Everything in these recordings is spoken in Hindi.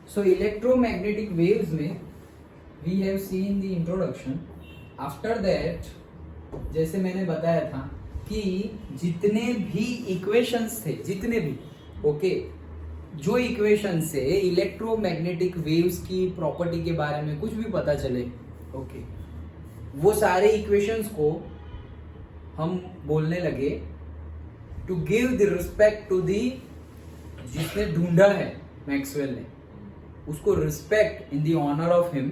So electromagnetic waves में we have seen the introduction. After that, जैसे मैंने बताया था कि जितने भी इक्वेशंस थे, जितने भी ओके जो इक्वेशन से इलेक्ट्रोमैग्नेटिक वेव्स की प्रॉपर्टी के बारे में कुछ भी पता चले ओके वो सारे इक्वेशंस को हम बोलने लगे to give the respect to the, जिसने ढूंढा है मैक्सवेल ने, उसको respect in the honour of him,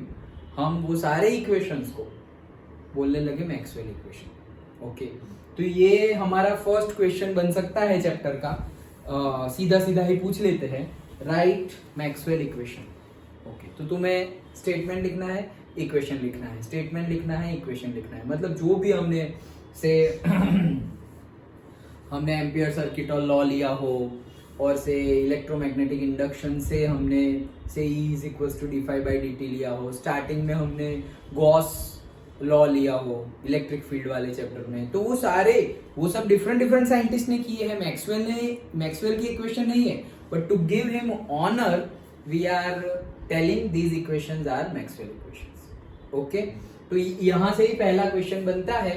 हम वो सारे इक्वेशंस को बोलने लगे मैक्सवेल इक्वेशन। ओके तो ये हमारा फर्स्ट क्वेश्चन बन सकता है चैप्टर का। सीधा सीधा ही पूछ लेते हैं, राइट मैक्सवेल इक्वेशन। ओके तो तुम्हें स्टेटमेंट लिखना है, इक्वेशन लिखना है, स्टेटमेंट लिखना है, इक्वेशन लिखना है, मतलब जो भी हमने से हमने एम्पियर सर्किट और लॉ लिया हो और से इलेक्ट्रोमैग्नेटिक इंडक्शन से हमने से E is equal to d∅dt लिया हो, स्टार्टिंग में हमने गॉस लॉ लिया हो इलेक्ट्रिक फील्ड वाले चैप्टर में, तो वो सब डिफरेंट साइंटिस्ट ने किए हैं। मैक्सवेल की इक्वेशन नहीं है, but to give him honour we are telling these equations are Maxwell equations. Okay तो यहां से ही पहला क्वेश्चन बनता है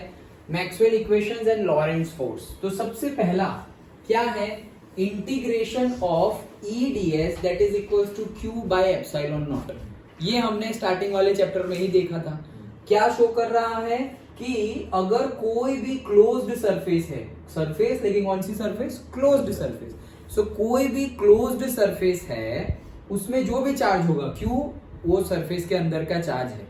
Maxwell equations and Lorentz force. तो सबसे पहला क्या है, integration of E ds that is equal to Q by epsilon naught. ये हमने स्टार्टिंग वाले चैप्टर में ही देखा था। क्या शो कर रहा है कि अगर कोई भी क्लोज्ड सरफेस है, सरफेस लेकिन कौन सी सरफेस, क्लोज्ड सरफेस, सो कोई भी क्लोज्ड सरफेस है उसमें जो भी चार्ज होगा Q वो सरफेस के अंदर का चार्ज है।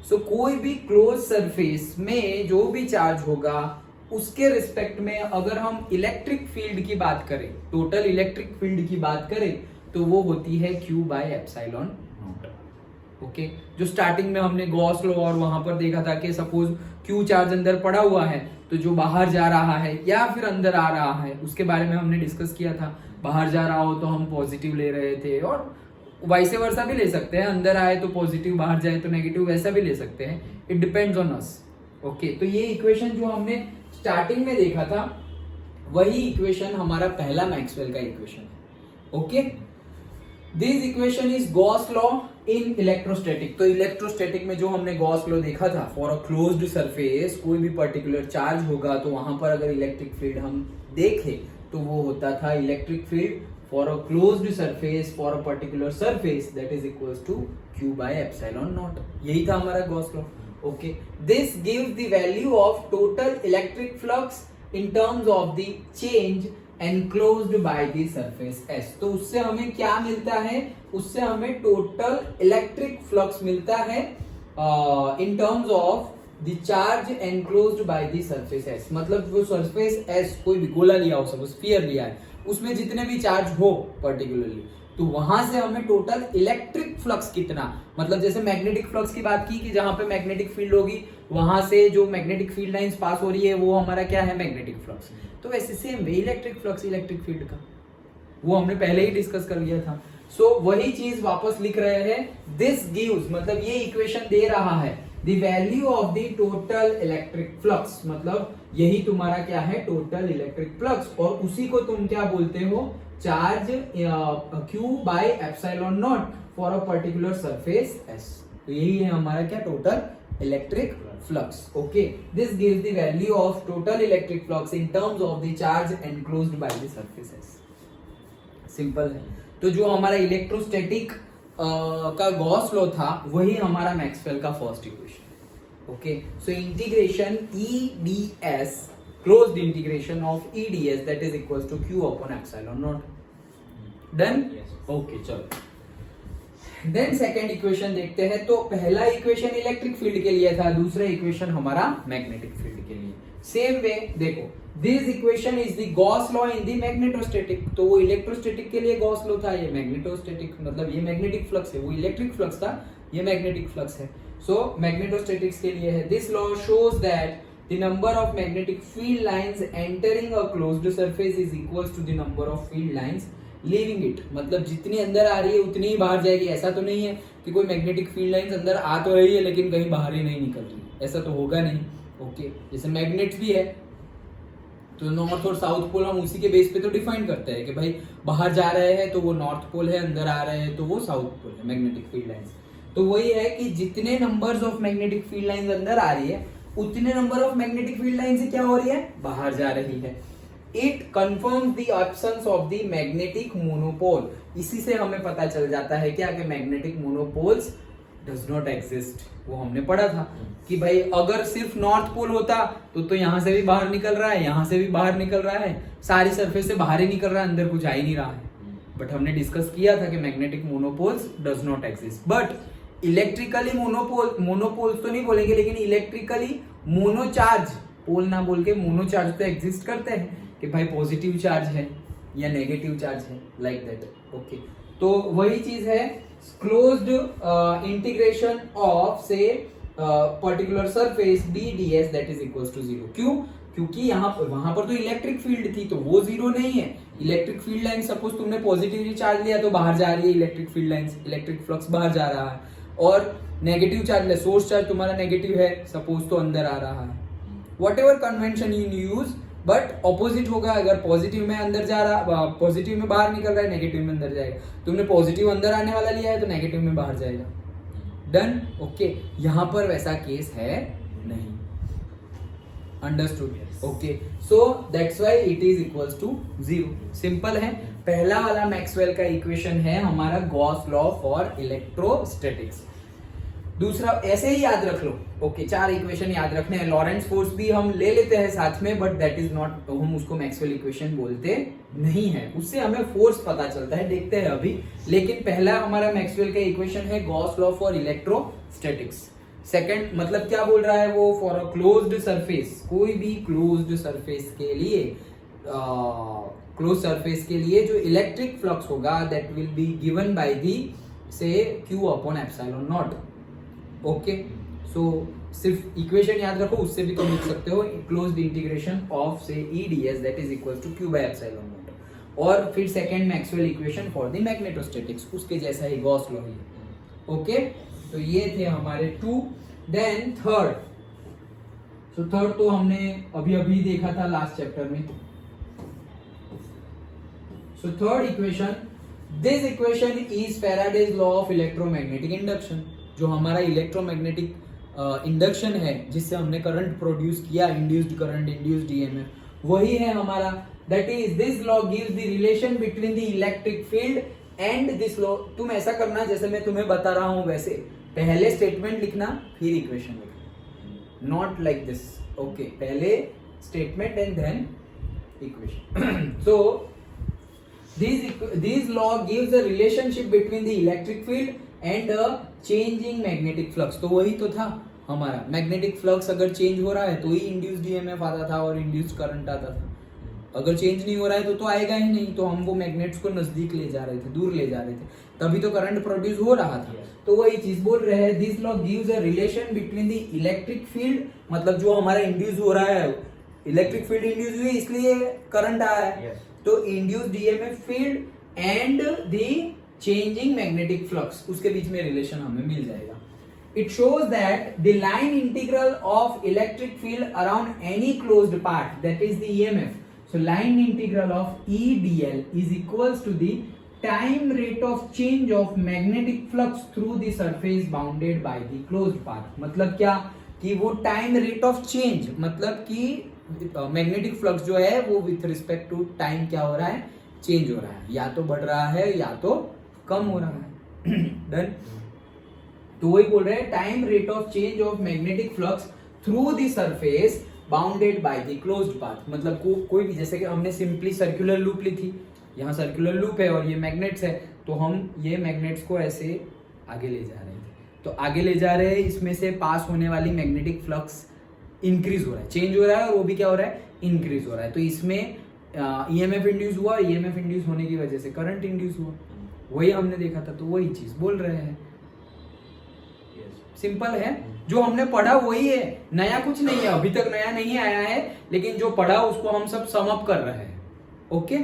सो कोई भी क्लोज सरफेस में जो भी चार्ज होगा उसके रिस्पेक्ट में अगर हम इलेक्ट्रिक फील्ड की बात करें, टोटल इलेक्ट्रिक फील्ड की बात करें, तो वो होती है Q by epsilon nought. Okay जो स्टार्टिंग में हमने गॉस लॉ और वहां पर देखा था कि सपोज Q चार्ज अंदर पड़ा हुआ है तो जो बाहर जा रहा है या फिर अंदर आ रहा है उसके बारे में हमने डिस्कस किया था। बाहर जा रहा हो तो हम पॉजिटिव ले रहे थे और वाइसे वर्सा भी ले सकते हैं, अंदर आए तो पॉजिटिव, बाहर जाए तो नेगेटिव, वैसा भी ले सकते हैं, it depends on us. Okay तो ये इक्वेशन जो हमने स्टार्टिंग में देखा था वही इक्वेशन हमारा पहला मैक्सवेल का इक्वेशन है। Okay this equation is Gauss law in electrostatic. तो इलेक्ट्रोस्टैटिक में जो हमने गॉस लॉ देखा था, फॉर अ क्लोज्ड सरफेस कोई भी पर्टिकुलर चार्ज होगा तो वहां पर अगर इलेक्ट्रिक फील्ड हम देखें तो वो होता था electric field for a closed surface for a particular surface that is equal to Q by epsilon naught. यही था हमारा Gauss law. Okay, this gives the value of total electric flux in terms of the change enclosed by the surface S। तो उससे हमें क्या मिलता है, उससे हमें टोटल इलेक्ट्रिक फ्लक्स मिलता है in terms of the charge enclosed by the surface S। मतलब वो surface S कोई भी गोला लिया हो, सब स्फीयर लिया है, उसमें जितने भी चार्ज हो पर्टिकुलरली, तो वहां से हमें टोटल इलेक्ट्रिक फ्लक्स कितना, मतलब जैसे मैग्नेटिक फ्लक्स की बात की कि जहां पे मैग्नेटिक फील्ड होगी वहां से जो मैग्नेटिक फील्ड लाइंस पास हो रही है वो हमारा क्या है, मैग्नेटिक फ्लक्स। तो वैसे same way electric flux electric field का वो हमने पहले ही डिस्कस कर लिया था। सो वही चीज वापस लिख रहे हैं, दिस गिव्स, मतलब ये इक्वेशन दे रहा है the value of the total electric flux, मतलब यही तुम्हारा क्या है, टोटल इलेक्ट्रिक फ्लक्स, और उसी को तुम क्या बोलते हो, charge Q by epsilon not for a particular surface S। तो यही है हमारा क्या, total electric flux. Okay this gives the value of total electric flux in terms of the charge enclosed by the surface S। Simple है। तो जो हमारा इलेक्ट्रोस्टैटिक का गॉस लॉ था वही हमारा मैक्सवेल का first equation. Okay so integration E ds, closed integration of E ds that is equals to Q upon epsilon naught. Done? Yes. Okay, चलो। Then second equation देखते हैं। तो पहला इक्वेशन इलेक्ट्रिक फील्ड के लिए था, दूसरा इक्वेशन हमारा मैग्नेटिक फील्ड के लिए। सेम वे देखो, this equation is the Gauss law in the magnetostatic. तो वो इलेक्ट्रोस्टैटिक के लिए गॉस लॉ था, ये मैग्नेटोस्टैटिक, मतलब ये मैग्नेटिक फ्लक्स है, वो इलेक्ट्रिक फ्लक्स था, ये मैग्नेटिक फ्लक्स है। सो मैग्नेटोस्टैटिक्स के लिए है, this law shows that the number of magnetic field lines entering a closed surface is equals to the number of field lines leaving it। मतलब जितनी अंदर आ रही है उतनी ही बाहर जाएगी। ऐसा तो नहीं है कि कोई मैग्नेटिक फील्ड लाइंस अंदर आ तो रही है लेकिन कहीं बाहर ही नहीं निकल रही, ऐसा तो होगा नहीं। ओके जैसे मैग्नेट भी है, तो नॉर्थ और साउथ पोल हम उसी के बेस पे तो डिफाइन करते हैं कि भाई बाहर जा रहे हैं तो वो नॉर्थ पोल है, अंदर आ रहे हैं तो वो साउथ पोल है मैग्नेटिक फील्ड लाइंस। तो वही है कि जितने numbers of magnetic field lines अंदर आ रही है उतने number of magnetic field lines से क्या हो रही है, बाहर जा रही है। It confirms the absence of the magnetic monopole. इसी से हमें पता चल जाता है क्या कि magnetic monopoles does not exist. वो हमने पढ़ा था कि भाई अगर सिर्फ नॉर्थ पोल होता तो यहाँ से भी बाहर निकल रहा है, यहाँ से भी बाहर निकल रहा है, सारी सरफेस से बाहर ही निकल रहा है, अंदर कुछ आ ही नहीं रहा है। बट हमने डिस्कस किया था कि magnetic monopoles does not exist. But electrically monopoles तो नहीं बोलेंगे, लेकिन इलेक्ट्रिकली मोनोचार्ज, पोल ना बोल के मोनोचार्ज तो एग्जिस्ट करते हैं कि भाई पॉजिटिव चार्ज है या नेगेटिव चार्ज है, लाइक दैट। ओके, तो वही चीज है क्लोज्ड इंटीग्रेशन ऑफ से particular surface B D S that is equal to 0। क्यों? क्योंकि वहां पर तो इलेक्ट्रिक फील्ड थी तो वो 0 नहीं है। इलेक्ट्रिक फील्ड लाइन सपोज तुमने पॉजिटिवली चार्ज लिया तो बाहर जा रही है electric field line, electric flux बाहर जा रहा है। और नेगेटिव चार्ज ले, सोर्स चार्ज तुम्हारा नेगेटिव है सपोज तो अंदर आ रहा है। What ever convention you use, but opposite होगा। अगर पॉजिटिव में अंदर जा रहा, पॉजिटिव में बाहर निकल रहा है, नेगेटिव में अंदर जाएगा। तुमने पॉजिटिव अंदर आने वाला लिया है तो नेगेटिव में बाहर जाएगा। डन? ओके, यहां पर वैसा केस है नहीं। Understood? Okay, so that's why it is equals to 0। Simple है। पहला वाला मैक्सवेल का इक्वेशन है हमारा गॉस लॉ फॉर इलेक्ट्रोस्टैटिक्स। दूसरा ऐसे ही याद रख लो। ओके, 4 इक्वेशन याद रखने हैं। लॉरेंट्ज फोर्स भी हम ले लेते हैं साथ में, बट दैट इज नॉट, हम उसको मैक्सवेल इक्वेशन बोलते नहीं है। उससे हमें फोर्स पता चलता है, देखते हैं अभी। लेकिन पहला हमारा मैक्सवेल का इक्वेशन है Gauss law for electrostatics. Second मतलब क्या बोल रहा है वो, फॉर अ क्लोज्ड सरफेस, कोई भी क्लोज्ड सरफेस के लिए, क्लोज सरफेस के लिए जो इलेक्ट्रिक फ्लक्स होगा that will be given by the से Q upon epsilon nought. Okay, so सिर्फ इक्वेशन याद रखो, उससे भी तुम लिख सकते हो क्लोज्ड इंटीग्रेशन ऑफ से E ds that is equal to Q by epsilon naught. और फिर second Maxwell equation for the magnetostatics, उसके जैसा ही गॉस लॉ ही। ओके, तो ये थे हमारे 2। देन थर्ड, सो थर्ड तो हमने अभी देखा था लास्ट चैप्टर में। So third equation, this equation is Faraday's law of electromagnetic induction. जो हमारा इलेक्ट्रोमैग्नेटिक इंडक्शन है जिससे हमने करंट प्रोड्यूस किया, इंड्यूस्ड करंट, इंड्यूस्ड ईएमएफ, वही है हमारा। That is this law gives the relation between the electric field and this law. तुम ऐसा करना जैसे मैं तुम्हें बता रहा हूं वैसे, पहले स्टेटमेंट लिखना फिर इक्वेशन लिखना, नॉट लाइक दिस। ओके, पहले statement and then equation. So this law gives a relationship between the electric field and a changing magnetic flux। तो वही तो था हमारा, मैग्नेटिक फ्लक्स अगर चेंज हो रहा है तो ही इंड्यूस्ड ईएमएफ आता था और इंड्यूस्ड करंट आता था। अगर चेंज नहीं हो रहा है तो आएगा ही नहीं। तो हम वो मैग्नेट्स को नजदीक ले जा रहे थे, दूर ले जा रहे थे, तभी तो करंट प्रोड्यूस हो रहा था। तो वही चीज बोल रहे हैं, this law gives a relation between the electric field, मतलब जो हमारा इंड्यूस हो रहा है, इलेक्ट्रिक फील्ड इंड्यूस हुई इसलिए करंट आया है। तो induced EMF field and the changing magnetic flux, उसके बीच में रिलेशन हमें मिल जाएगा। It shows that the line integral of electric field around any closed part that is the EMF. So line integral of E dl is equals to the time rate of change of magnetic flux through the surface bounded by the closed part. मतलब क्या कि वो टाइम रेट ऑफ चेंज, मतलब कि मैग्नेटिक फ्लक्स जो है वो विथ रिस्पेक्ट टू टाइम क्या हो रहा है, चेंज हो रहा है, या तो बढ़ रहा है या तो कम हो रहा है। डन? तो वही बोल रहे हैं time rate of change of magnetic flux through the surface bounded by the closed path. मतलब कोई भी, जैसे कि हमने सिंपली सर्कुलर लूप ली थी, यहाँ सर्कुलर लूप है और ये मैग्नेट्स है, तो हम ये मैग्नेट्स को ऐसे आगे ले जा रहे थे। तो आगे ले जा रहे हैं, इसमें से पास होने वाली मैग्नेटिक फ्लक्स इंक्रीज हो रहा है, चेंज हो रहा है, और वो भी क्या हो रहा है, इंक्रीज हो रहा है। तो इसमें ईएमएफ इंड्यूस हुआ, ईएमएफ इंड्यूस होने की वजह से करंट इंड्यूस हुआ, वही हमने देखा था। तो वही चीज बोल रहे हैं। सिंपल है, जो हमने पढ़ा वही है, नया कुछ नहीं है, अभी तक नया नहीं आया है, लेकिन जो पढ़ा उसको हम सब सम अप कर रहे हैं। ओके,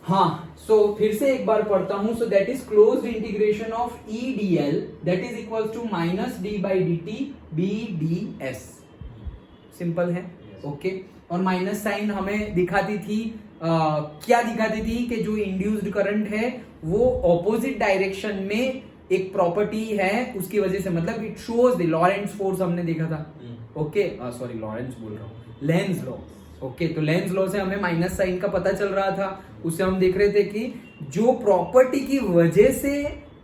हाँ, सो फिर से एक बार पढ़ता हूं। So that is closed integration of E dl that is equal to minus d by dt B ds। Simple है। ओके, और माइनस साइन हमें दिखाती थी क्या दिखाती थी कि जो इंड्यूस्ड करंट है वो ऑपोजिट डायरेक्शन में एक प्रॉपर्टी है उसकी वजह से, मतलब इट शोज द लॉरेंट्ज फोर्स हमने देखा था। ओके सॉरी लॉरेंट्ज बोल रहा हूँ, लेंज लॉ। ओके तो लेंज लॉ से हमें माइनस साइन का पता चल रहा था, उससे हम देख रहे थे कि जो प्रॉपर्टी की वजह से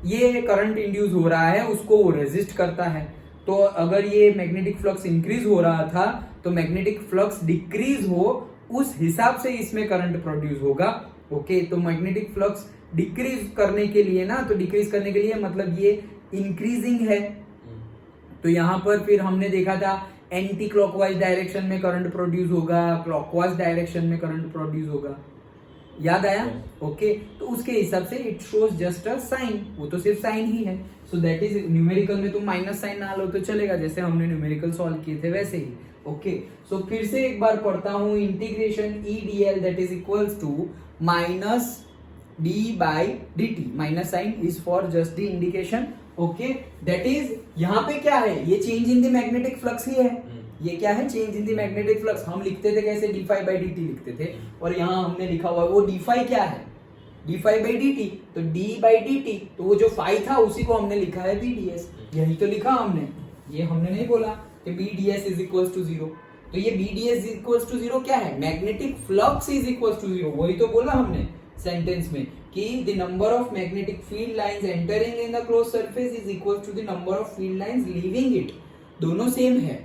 ये करंट इंड्यूस हो रहा है उसको वो रेजिस्ट करता है। तो अगर ये मैग्नेटिक फ्लक्स इंक्रीज हो रहा था तो मैग्नेटिक फ्लक्स डिक्रीज हो उस हिसाब से इसमें करंट प्रोड्यूस होगा। ओके तो मैग्नेटिक फ्लक्स डिक्रीज करने के लिए ना, तो डिक्रीज करने के लिए मतलब ये इंक्रीजिंग है, तो यहां पर फिर हमने देखा था एंटी क्लॉकवाइज डायरेक्शन में करंट प्रोड्यूस होगा, क्लॉकवाइज डायरेक्शन में करंट प्रोड्यूस होगा, याद आया? ओके तो उसके हिसाब से it shows just a sign, वो तो सिर्फ साइन ही है। सो दैट इज न्यूमेरिकल में तुम माइनस साइन ना लो तो चलेगा, जैसे हमने न्यूमेरिकल सॉल्व किए थे वैसे ही। ओके सो फिर से एक बार पढ़ता हूं, integration E D L that is equals to minus D by D T, minus sign is for just the indication. Okay that is यहाँ पे क्या है, ये change in the magnetic flux ही है, ये क्या है, change in the magnetic flux. हम लिखते थे कैसे, D phi by D T लिखते थे, और यहाँ हमने लिखा हुआ है वो डी फाई क्या है, D phi by D T, तो डी बाई डी टी, तो वो जो फाई था उसी को हमने लिखा है बी डी एस, यही तो लिखा हमने, ये हमने नहीं बोला कि B D S is equal to zero. तो ये B D S is equal to zero क्या है, magnetic flux is equal to zero, वही तो बोला हमने सेंटेंस में कि the number of magnetic field lines entering in the close surface is equal to the number of field lines leaving it, दोनों सेम है।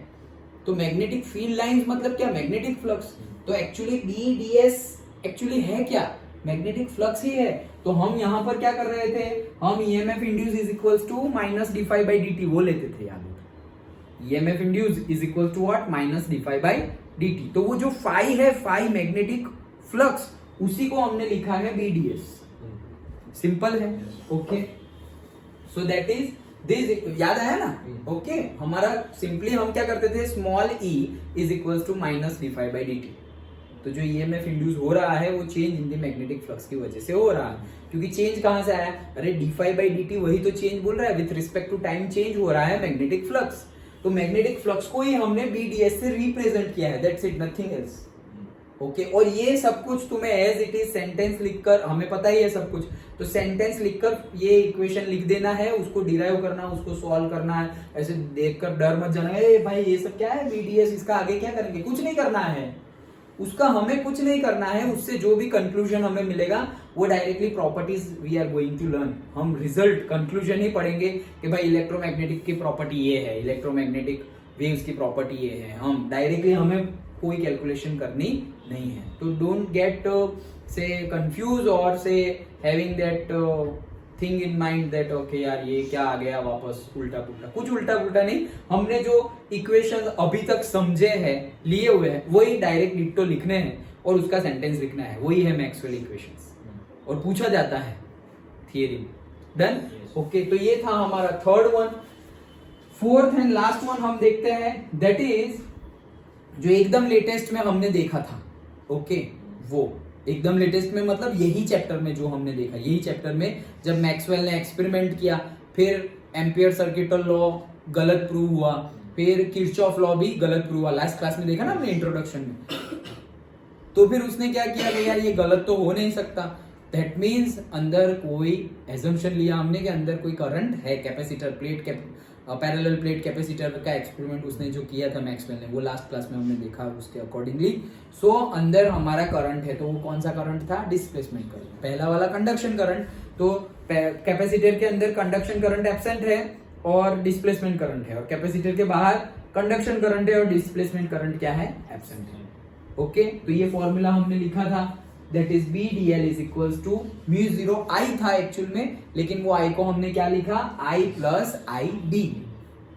तो मैग्नेटिक फील्ड लाइंस मतलब क्या, मैग्नेटिक फ्लक्स, तो actually B D S actually है क्या, मैग्नेटिक फ्लक्स ही है। तो हम यहाँ पर क्या कर रहे थे, हम EMF induce is equals to minus D phi by D T वो लेते थे, याद हो, EMF induce is equal to what, minus D phi by D T. तो वो जो फाई है, फाई मैग्नेटिक फ्लक्स, उसी को हमने लिखा है बी डी एस, सिंपल है। Okay so that is this, याद आया ना? ओके हमारा सिंपली हम क्या करते थे, small E is equal to minus D phi by D T. तो जो ईएमएफ इंड्यूस हो रहा है वो change in the magnetic flux की वजह से हो रहा है, क्योंकि चेंज कहां से आया, अरे D phi by D T वही तो चेंज बोल रहा है, with respect to time change हो रहा है मैग्नेटिक फ्लक्स। तो मैग्नेटिक फ्लक्स को ही हमने बीडीएस से रिप्रेजेंट किया है, that's it, nothing else. Okay और ये सब कुछ तुम्हें एज इट इज सेंटेंस लिखकर, हमें पता ही है सब कुछ, तो सेंटेंस लिखकर ये इक्वेशन लिख देना है, उसको डिराइव करना, उसको सॉल्व करना है। ऐसे देखकर डर मत जाना, ए भाई ये सब क्या है बीडीएस, इसका आगे क्या करेंगे, कुछ नहीं करना है उसका, हमें कुछ नहीं करना है, उससे जो भी कंक्लूजन हमें मिलेगा वो directly properties we are going to learn. हम रिजल्ट कंक्लूजन ही पढ़ेंगे कि भाई इलेक्ट्रोमैग्नेटिक की प्रॉपर्टी ये है, इलेक्ट्रोमैग्नेटिक वेव्स की प्रॉपर्टी ये है, हम डायरेक्टली, हमें कोई कैलकुलेशन करनी नहीं है। तो डोंट गेट से कंफ्यूज और से having that thing in mind that okay यार ये क्या आ गया वापस उल्टा पुल्टा, कुछ उल्टा पुल्टा नहीं, हमने जो इक्वेशन अभी तक समझे हैं, लिए हुए हैं, वही डायरेक्ट डिट्टो लिखने हैं और उसका सेंटेंस लिखना है, वही है मैक्सवेल इक्वेशंस, और पूछा जाता है थियरी में। डन? ओके तो ये था हमारा third one. Fourth and last one हम देखते हैं, दैट इज जो एकदम लेटेस्ट में हमने देखा था। ओके वो एकदम लेटेस्ट में मतलब यही चैप्टर में जो हमने देखा, यही चैप्टर में जब मैक्सवेल ने एक्सपेरिमेंट किया, फिर एम्पियर सर्किटल लॉ गलत प्रूव हुआ, फिर किरचॉफ लॉ भी गलत प्रूव हुआ, लास्ट क्लास में देखा ना हमने इंट्रोडक्शन में। तो फिर उसने क्या किया कि यार ये गलत तो हो नहीं सकता, दैट मीन्स अंदर कोई एजम्पशन लिया हमने कि अंदर कोई करंट है, capacitor plate parallel plate capacitor का एक्सपेरिमेंट उसने जो किया था मैक्सवेल ने, वो लास्ट क्लास में हमने देखा उसके अकॉर्डिंगली। सो अंदर हमारा करंट है, तो वो कौन सा करंट था, डिस्प्लेसमेंट करंट। पहला वाला कंडक्शन करंट, तो कैपेसिटर के अंदर कंडक्शन करंट एब्सेंट है और डिस्प्लेसमेंट करंट है, और कैपेसिटर के बाहर कंडक्शन करंट है और डिस्प्लेसमेंट करंट क्या है, एब्सेंट है। ओके तो ये फॉर्मूला हमने लिखा था, that is B D L is equals to mu zero, I था एक्चुअल में, लेकिन वो आई को हमने क्या लिखा, आई प्लस आई डी।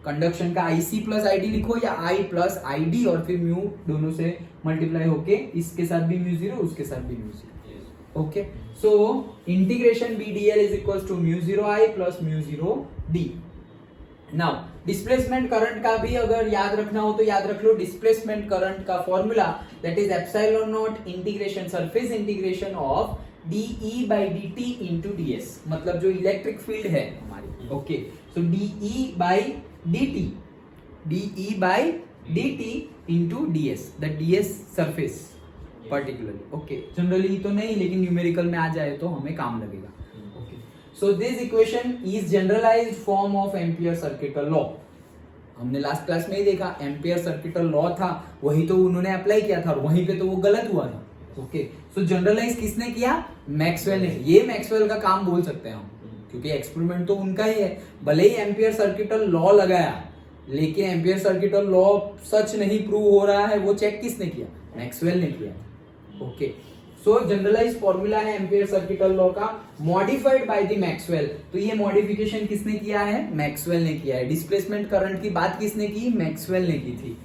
कंडक्शन का आई सी प्लस आई डी लिखो या आई प्लस आई डी, और फिर म्यू दोनों से मल्टीप्लाई होके इसके साथ भी म्यू जीरो, उसके साथ भी mu zero. Okay so integration B D L is equals to mu zero I plus mu zero D. Now displacement current का भी अगर याद रखना हो तो याद रख लो, डिस्प्लेसमेंट करंट का formula that is epsilon nought integration surface integration of D E by D T into D S, मतलब जो इलेक्ट्रिक फील्ड है हमारी। Okay so D E by D T, D E by dt into ds, the ds surface particularly. Okay, generally तो नहीं, लेकिन न्यूमेरिकल में आ जाए तो हमें काम लगेगा. Okay, so this equation is generalized form of ampere circuital law. हमने लास्ट क्लास में ही देखा, एम्पियर सर्किटल लॉ था, वही तो उन्होंने अप्लाई किया था और वहीं पे तो वो गलत हुआ था. ओके, सो जनरलाइज किसने किया? मैक्सवेल ने. ये मैक्सवेल का काम बोल सकते हैं हम, क्योंकि एक्सपेरिमेंट तो उनका ही है. भले ही एम्पियर सर्किटल लॉ लगाया, लेकिन एम्पियर सर्किटल लॉ सच नहीं प्रूव हो रहा है, वो चेक किसने किया? मैक्सवेल ने किया. ओके, सो जनरलाइज फॉर्मूला है एम्पियर सर्किटल लॉ का, मॉडिफाइड बाय द मैक्सवेल. तो ये मॉडिफिकेशन किसने किया है? मैक्सवेल ने किया है. डिस्प्लेसमेंट करंट की बात किसने की? मैक्सवेल ने की थी.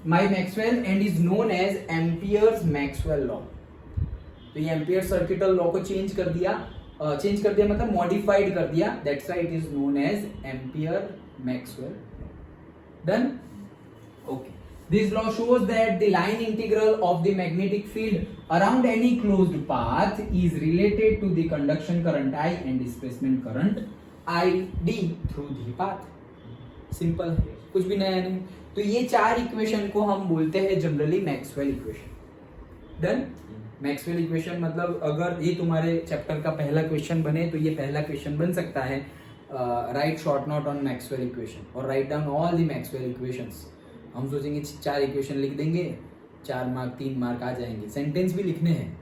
My Maxwell and is known as Ampere's Maxwell law. तो ये एम्पियर सर्किटल लॉ को चेंज कर दिया मतलब मॉडिफाइड कर दिया. That's why it is known as Ampere Maxwell. Done. Okay, this law shows that the line integral of the magnetic field around any closed path is related to the conduction current I and displacement current ID through the path. Simple है, कुछ भी नया नहीं. तो ये चार इक्वेशन को हम बोलते हैं generally Maxwell equation. Done. Maxwell equation मतलब अगर ये तुम्हारे चैप्टर का पहला क्वेश्चन बने तो ये पहला क्वेश्चन बन सकता है, write short note on Maxwell equation और write down all the Maxwell equations. हम सोचेंगे 4 इक्वेशन लिख देंगे, 4 मार्क 3 मार्क आ जाएंगे. सेंटेंस भी लिखने हैं,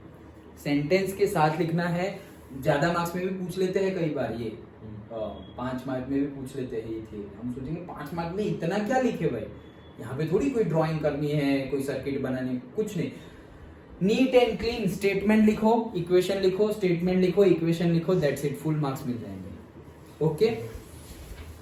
सेंटेंस के साथ लिखना है. ज्यादा मार्क्स में भी पूछ लेते हैं कई बार, ये 5 मार्क में भी पूछ लेते हैं ये थे. हम सोचेंगे 5 मार्क में इतना क्या लिखे भाई, यहाँ पे थोड़ी कोई ड्राइंग करनी है, कोई सर्किट बनानी, कुछ नहीं. नीट एंड क्लीन स्टेटमेंट लिखो, इक्वेशन लिखो, स्टेटमेंट लिखो, इक्वेशन लिखो, दैट्स इट, फुल मार्क्स मिल जाएंगे. ओके,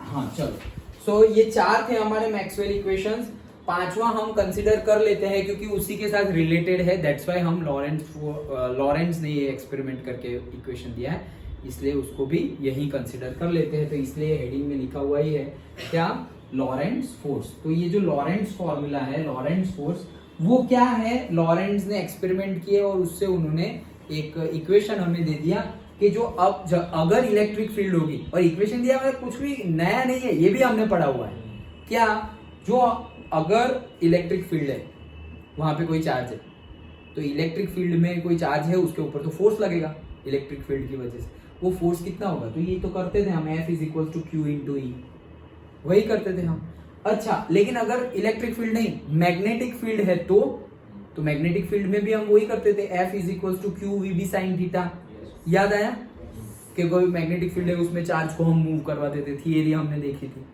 हाँ चलो. सो ये 4 थे हमारे मैक्सवेल इक्वेशंस. 5वां हम कंसीडर कर लेते हैं क्योंकि उसी के साथ रिलेटेड है. दैट्स व्हाई हम लॉरेंट्ज ने ये एक्सपेरिमेंट करके इक्वेशन दिया है, इसलिए उसको भी यही कंसीडर कर लेते हैं. तो इसलिए हेडिंग में लिखा हुआ ही है क्या? लॉरेंट्ज फोर्स. तो ये जो लॉरेंट्ज फॉर्मूला है, लॉरेंट्ज फोर्स, वो क्या है? लॉरेंट्ज ने एक्सपेरिमेंट किए और उससे उन्होंने एक इक्वेशन हमें दे दिया कि जो अब अगर इलेक्ट्रिक फील्ड होगी, और इक्वेशन दिया मतलब कुछ भी नया नहीं है, ये भी हमने पढ़ा हुआ है. क्या? जो अगर इलेक्ट्रिक फील्ड है, वहां पे कोई चार्ज है, तो इलेक्ट्रिक फील्ड में कोई चार्ज है, उसके ऊपर तो फोर्स लगेगा इलेक्ट्रिक फील्ड की वजह से. वो फोर्स कितना होगा? तो ये तो करते थे हम, F is equal to Q into E, वही करते थे हम. अच्छा, लेकिन अगर इलेक्ट्रिक फील्ड नहीं, मैग्नेटिक फील्ड है, तो मैग्नेटिक फील्ड में भी हम वही करते थे, F is equal to Q V B sine theta. याद आया कि कोई मैग्नेटिक फील्ड है, उसमें चार्ज को हम मूव करवा देते, थियरी हमने देखी थी.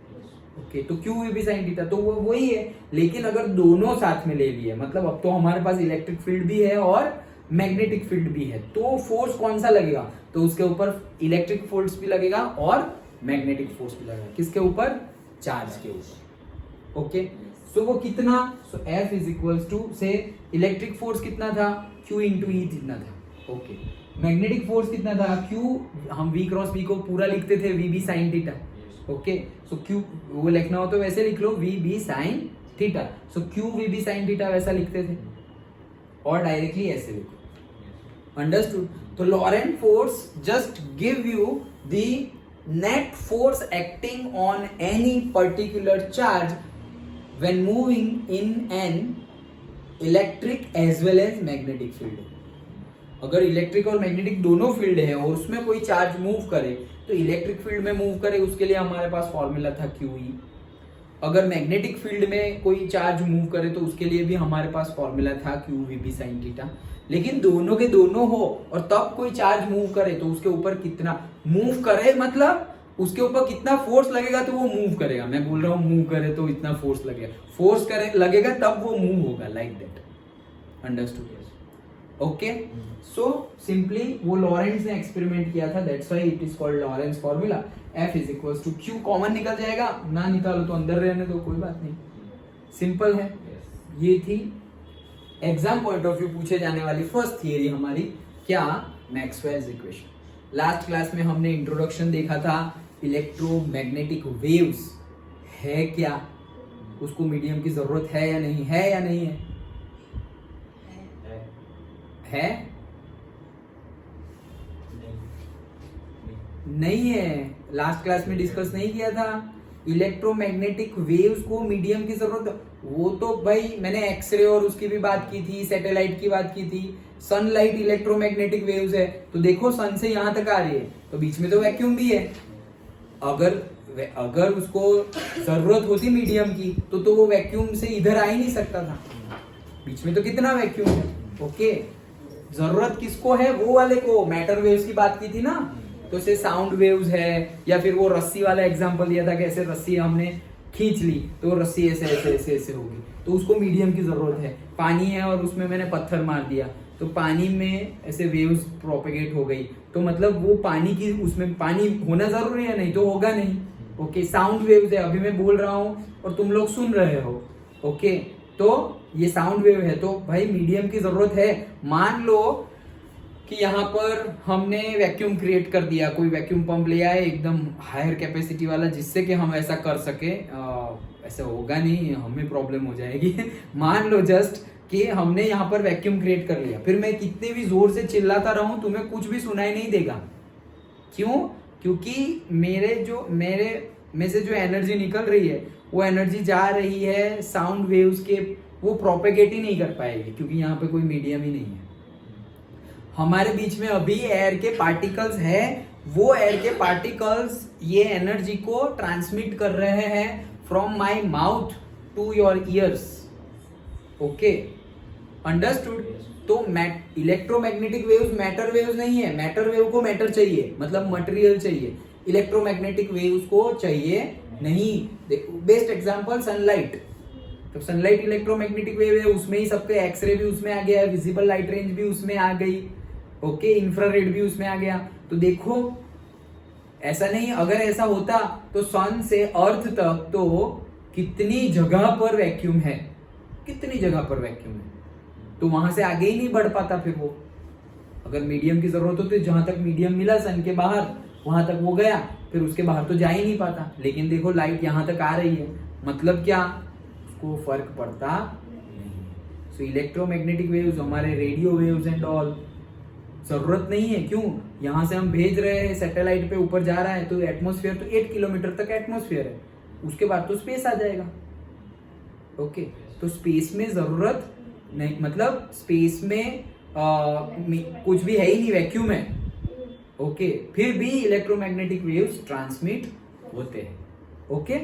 ओके, तो Q V B sine theta, तो वो वही है. लेकिन अगर दोनों साथ में ले लिए, मतलब अब तो हमारे पास इलेक्ट्रिक फील्ड भी है और मैग्नेटिक फील्ड भी है, तो फोर्स कौन सा लगेगा? तो उसके ऊपर इलेक्ट्रिक फोर्स भी लगेगा और मैग्नेटिक फोर्स भी लगेगा. किसके ऊपर? चार्ज के ऊपर. ओके, सो वो कितना? सो F इज इक्वल टू, से इलेक्ट्रिक फोर्स कितना था? Q इंटू ई कितना था. ओके, मैग्नेटिक फोर्स कितना था? Q, हम V क्रॉस V को पूरा लिखते थे, V B sine theta. Okay, so Q वो लिखना हो तो वैसे लिख लो, V B sine theta. So Q V B sine theta वैसा लिखते थे, और डायरेक्टली ऐसे लिखो. अंडरस्टूड? तो Lorentz force just give you the net force acting on any particular charge when moving in an electric as well as magnetic field. अगर इलेक्ट्रिक और मैग्नेटिक दोनों फील्ड है और उसमें कोई चार्ज मूव करे, तो इलेक्ट्रिक फील्ड में मूव करे, उसके लिए हमारे पास फॉर्मूला था QE. अगर मैग्नेटिक फील्ड में कोई चार्ज मूव करे तो उसके लिए भी हमारे पास फॉर्मूला था QVB sin थीटा. लेकिन दोनों के दोनों हो और तब कोई चार्ज मूव करे तो उसके ऊपर कितना मूव करे, मतलब उसके ऊपर कितना फोर्स लगेगा तो वो मूव करेगा. मैं बोल रहा हूँ मूव करे तो इतना फोर्स लगेगा, फोर्स करे लगेगा तब वो मूव होगा, like that. Understood? Okay, so simply वो लॉरेंट्ज ने एक्सपेरिमेंट किया था, that's why it is called Lorentz formula. F is equal to Q, common निकल जाएगा, ना निकालो तो अंदर रहने दो, कोई बात नहीं, सिंपल है. ये थी एग्जाम पॉइंट ऑफ व्यू पूछे जाने वाली फर्स्ट थियरी हमारी, क्या? Maxwell's equation. लास्ट क्लास में हमने इंट्रोडक्शन देखा था, इलेक्ट्रोमैग्नेटिक वेव्स है क्या, उसको मीडियम की जरूरत है या नहीं है, या नहीं है? है? नहीं है. लास्ट क्लास में डिस्कस नहीं किया था. इलेक्ट्रोमैग्नेटिक वेव्स को मीडियम की जरूरत, वो तो भाई मैंने एक्सरे और उसकी भी बात की थी, सैटेलाइट की बात की थी। सनलाइट इलेक्ट्रोमैग्नेटिक वेव्स है, तो देखो सन से यहां तक आ रही है, तो बीच में तो वैक्यूम भी है। अगर उसको जरूरत होती मीडियम की तो वो वैक्यूम से इधर आ ही नहीं सकता था, बीच में तो कितना वैक्यूम है। ओके, जरूरत किसको है, वो वाले को। मैटर वेव्स की बात की थी ना, तो से साउंड वेव्स है, या फिर वो रस्सी वाला एग्जांपल दिया था कि ऐसे रस्सी हमने खींच ली तो रस्सी ऐसे ऐसे ऐसे ऐसे होगी, तो उसको मीडियम की जरूरत है। पानी है और उसमें मैंने पत्थर मार दिया, तो पानी में ऐसे वेव्स प्रोपेगेट हो गई, तो मतलब वो पानी की, उसमें पानी होना जरूरी है, नहीं तो होगा नहीं। ओके, साउंड वेव्स है, अभी मैं बोल रहा हूँ और तुम लोग सुन रहे हो। ओके, तो ये साउंड वेव है, तो भाई मीडियम की जरूरत है। मान लो कि यहाँ पर हमने वैक्यूम क्रिएट कर दिया, कोई वैक्यूम पंप ले आए एकदम हायर कैपेसिटी वाला, जिससे कि हम ऐसा कर सके। ऐसा होगा नहीं, हमें प्रॉब्लम हो जाएगी। मान लो जस्ट कि हमने यहाँ पर वैक्यूम क्रिएट कर लिया, फिर मैं कितने भी जोर से चिल्लाता रहूं तुम्हें कुछ भी सुनाई नहीं देगा। क्यों? क्योंकि मेरे में से जो एनर्जी निकल रही है, वो एनर्जी जा रही है साउंड वेव्स के, वो प्रोपेगेट ही नहीं कर पाएगी, क्योंकि यहाँ पे कोई मीडियम ही नहीं है। हमारे बीच में अभी एयर के पार्टिकल्स है, वो एयर के पार्टिकल्स ये एनर्जी को ट्रांसमिट कर रहे हैं from my mouth to your ears. Okay, understood? तो इलेक्ट्रोमैग्नेटिक वेव्स मैटर वेव्स नहीं है, मैटर वेव को मैटर चाहिए, मतलब मटेरियल चाहिए, इलेक्ट्रोमैग्नेटिक वेव्स को चाहिए नहीं। देखो बेस्ट एग्जांपल सनलाइट, तो सनलाइट इलेक्ट्रोमैग्नेटिक वेव है, उसमें ही सबके एक्सरे भी उसमें आ गया है, विजिबल लाइट रेंज भी उसमें आ गई। ओके, इंफ्रारेड भी उसमें आ गया। तो देखो ऐसा नहीं, अगर ऐसा होता तो सन से अर्थ तक तो कितनी जगह पर वैक्यूम है, कितनी जगह पर वैक्यूम है, तो वहां से आगे ही नहीं बढ़ पाता फिर वो। अगर मीडियम की जरूरत हो तो जहां तक मीडियम मिला सन के बाहर, वहां तक वो गया, फिर उसके बाहर तो जा ही नहीं पाता। लेकिन देखो लाइट यहां तक आ रही है, मतलब क्या, उसको फर्क पड़ता नहीं। सो इलेक्ट्रोमैग्नेटिक वेव्स, हमारे रेडियो वेव्स एंड ऑल, जरूरत नहीं है। क्यों? यहां से हम भेज रहे हैं, सैटेलाइट पे ऊपर जा रहा है, तो एटमॉस्फेयर तो 8 किलोमीटर तक एटमॉस्फेयर है, उसके बाद तो स्पेस आ जाएगा। ओके, तो स्पेस में जरूरत नहीं, मतलब स्पेस में कुछ भी है ही नहीं, वैक्यूम है। ओके, फिर भी इलेक्ट्रोमैग्नेटिक वेव्स ट्रांसमिट होते हैं। ओके,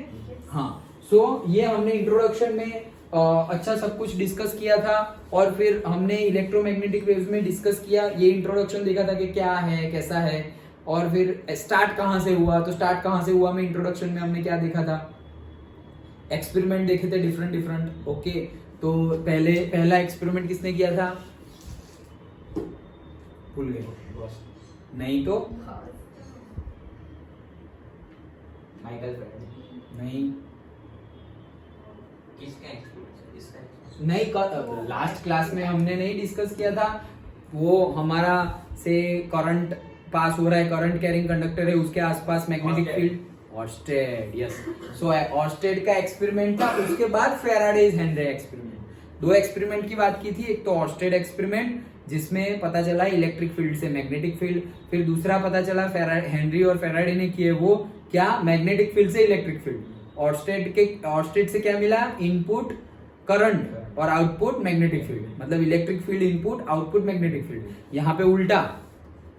हाँ, सो ये हमने इंट्रोडक्शन में अच्छा सब कुछ डिस्कस किया था, और फिर हमने इलेक्ट्रोमैग्नेटिक वेव्स में डिस्कस किया, ये इंट्रोडक्शन देखा था कि क्या है, कैसा है, और फिर स्टार्ट कहाँ से हुआ। तो स्टार्ट कहाँ से हुआ में इंट्रोडक्शन में हमने क्या देखा था, एक्सपेरिमेंट देखे थे डिफरेंट। ओके, तो पहला एक्सपेरिमेंट किसने किया था, भूल गए? नहीं तो माइकल नहीं, नहीं, लास्ट क्लास में हमने नहीं डिस्कस किया था। वो हमारा से करंट पास हो रहा है, करंट कैरिंग कंडक्टर है, उसके आसपास मैग्नेटिक फील्ड, ऑर्स्टेड, यस। सो ऑर्स्टेड का एक्सपेरिमेंट था, उसके बाद फैराडेज हेनरी एक्सपेरिमेंट। दो एक्सपेरिमेंट की बात की थी, एक तो ऑर्स्टेड एक्सपेरिमेंट जिसमें पता चला इलेक्ट्रिक फील्ड से मैग्नेटिक फील्ड, फिर दूसरा पता चला हेनरी और फैराडे ने किए, वो क्या, मैग्नेटिक फील्ड से इलेक्ट्रिक फील्ड। ऑर्स्टेड से क्या मिला, इनपुट करंट और आउटपुट मैग्नेटिक फील्ड, मतलब electric field input, output magnetic field. यहाँ पे उल्टा,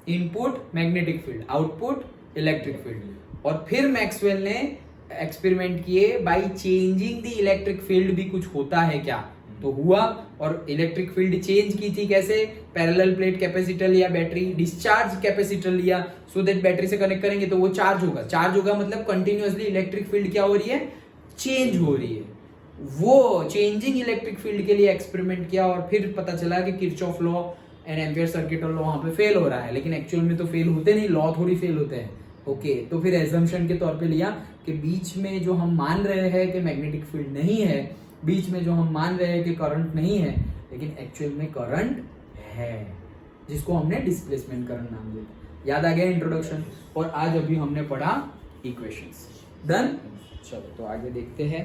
input magnetic field, output electric field. और फिर मैक्सवेल ने एक्सपेरिमेंट किए, by changing the electric field भी कुछ होता है क्या, तो हुआ, और इलेक्ट्रिक फील्ड चेंज की थी कैसे, पैरेलल प्लेट कैपेसिटर लिया, बैटरी डिस्चार्ज कैपेसिटर लिया, सो दैट बैटरी से कनेक्ट करेंगे तो वो चार्ज होगा, मतलब कंटिन्यूअसली इलेक्ट्रिक फील्ड क्या हो रही है, चेंज हो रही है। वो चेंजिंग इलेक्ट्रिक फील्ड के लिए एक्सपेरिमेंट किया, और फिर पता चला कि Kirchhoff law and ampere circuit law वहां पे फेल हो रहा है, लेकिन एक्चुअल में तो फेल होते नहीं, लॉ थोड़ी फेल होते हैं। ओके, तो फिर एजम्पशन के तौर पे लिया कि बीच में जो हम मान रहे हैं कि मैग्नेटिक फील्ड नहीं है, बीच में जो हम मान रहे हैं कि करंट नहीं है, लेकिन एक्चुअल में करंट है, जिसको हमने डिस्प्लेसमेंट करंट नाम दिया। याद आ गया इंट्रोडक्शन? और आज अभी हमने पढ़ा इक्वेशंस। डन? चलो तो आगे देखते हैं।